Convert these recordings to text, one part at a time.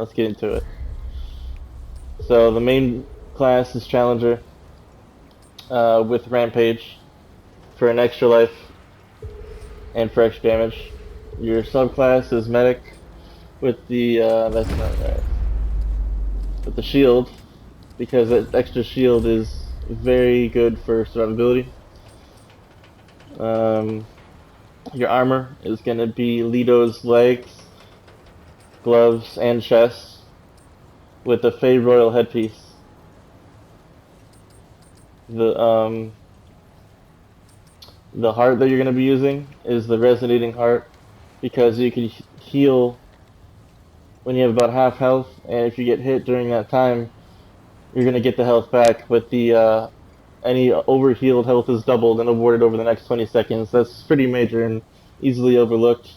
let's get into it. So the main class is Challenger with Rampage for an extra life and for extra damage. Your subclass is Medic with the that's not right. With the shield, because that extra shield is very good for survivability. Um, your armor is going to be Lito's legs, gloves, and chest with the Fey Royal headpiece. The the heart that you're going to be using is the resonating heart because you can heal when you have about half health, and if you get hit during that time, you're going to get the health back. But the any overhealed health is doubled and awarded over the next 20 seconds. That's pretty major and easily overlooked.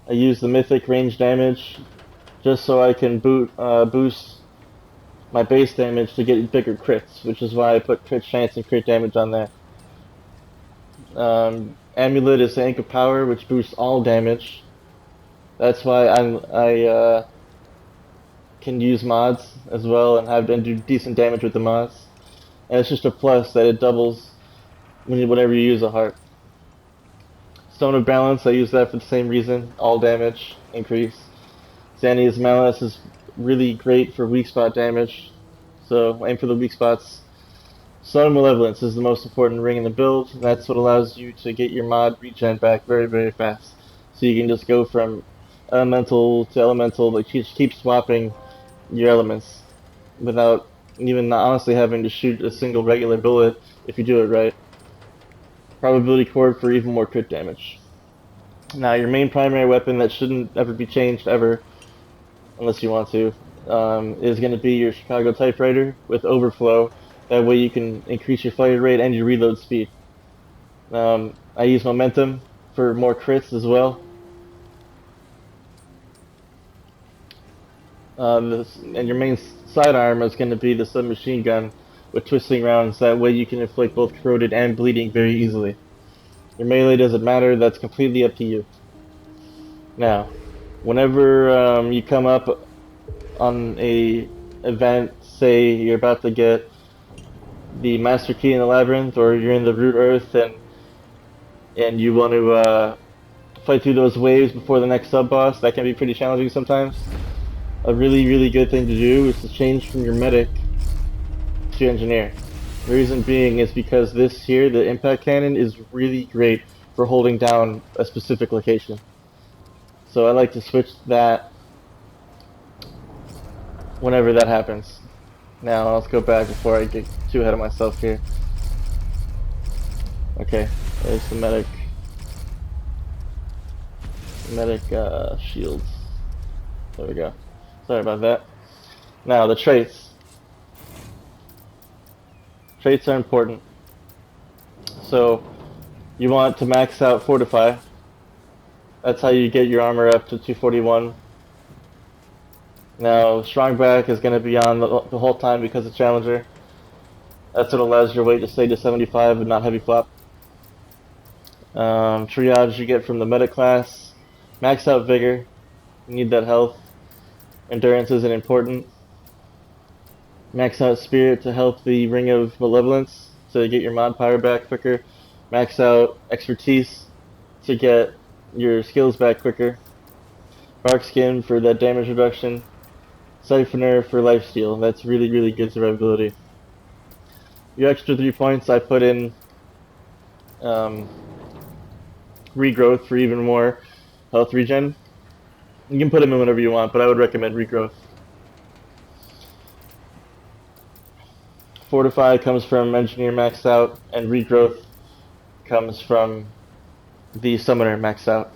I use the mythic range damage just so I can boost my base damage to get bigger crits, which is why I put crit chance and crit damage on there. Amulet is the Ink of Power, which boosts all damage. That's why I can use mods as well and do decent damage with the mods. And it's just a plus that it doubles whenever you use a heart. Stone of Balance, I use that for the same reason, all damage increase. Xania's Malice is really great for weak spot damage, so aim for the weak spots. Stone of Malevolence is the most important ring in the build. That's what allows you to get your mod regen back very, very fast. So you can just go from elemental to elemental, but just keep swapping your elements without even honestly having to shoot a single regular bullet if you do it right. Probability cord for even more crit damage. Now, your main primary weapon that shouldn't ever be changed ever, unless you want to, is going to be your Chicago Typewriter with Overflow. That way you can increase your fire rate and your reload speed. I use Momentum for more crits as well. And your main sidearm is going to be the submachine gun with twisting rounds. That way you can inflict both corroded and bleeding very easily. Your melee doesn't matter. That's completely up to you. Now, whenever you come up on a event, say you're about to get the Master Key in the Labyrinth, or you're in the Root Earth, and you want to fight through those waves before the next sub boss, that can be pretty challenging sometimes. A really, really good thing to do is to change from your medic to engineer. The reason being is because this here, the impact cannon, is really great for holding down a specific location. So I like to switch that whenever that happens. Now let's go back before I get too ahead of myself here. Okay, there's the medic shields. There we go. Sorry about that. Now the traits. Traits are important. So you want to max out Fortify. That's how you get your armor up to 241. Now Strong Back is going to be on the whole time because of Challenger. That's what allows your weight to stay to 75 and not heavy flop. Triage you get from the Medic class. Max out Vigor. You need that health. Endurance isn't important. Max out Spirit to help the Ring of Malevolence to get your mod power back quicker. Max out Expertise to get your skills back quicker. Bark Skin for that damage reduction. Siphoner for lifesteal. That's really, really good survivability. Your extra 3 points I put in Regrowth for even more health regen. You can put them in whenever you want, but I would recommend Regrowth. Fortify comes from Engineer maxed out, and Regrowth comes from the Summoner maxed out.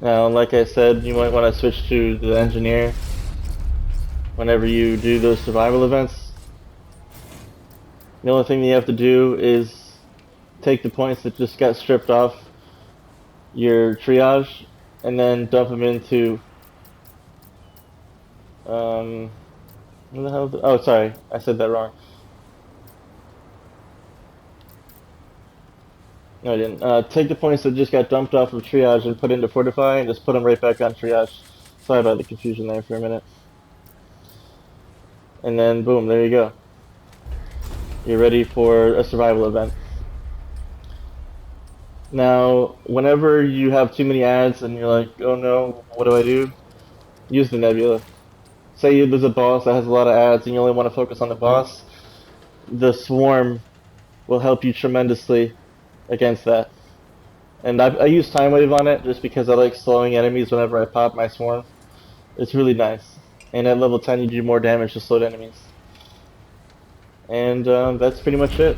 Now, like I said, you might want to switch to the Engineer whenever you do those survival events. The only thing you have to do is take the points that just got stripped off your triage and then dump them into what the hell? Oh, sorry, I said that wrong. No, I didn't. Take the points that just got dumped off of triage and put into fortify, and just put them right back on triage. Sorry about the confusion there for a minute. And then boom, there you go. You're ready for a survival event. Now, whenever you have too many ads and you're like, oh no, what do I do? Use the nebula. Say there's a boss that has a lot of ads and you only want to focus on the boss. The swarm will help you tremendously against that. And I use time wave on it just because I like slowing enemies whenever I pop my swarm. It's really nice. And at level 10 you do more damage to slowed enemies. And that's pretty much it.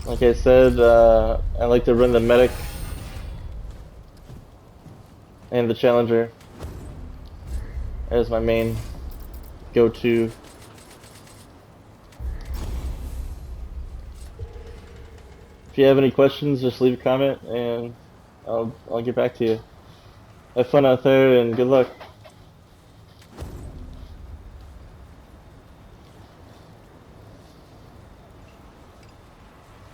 Like I said, I like to run the medic and the challenger as my main go-to. If you have any questions, just leave a comment and I'll get back to you. Have fun out there and good luck.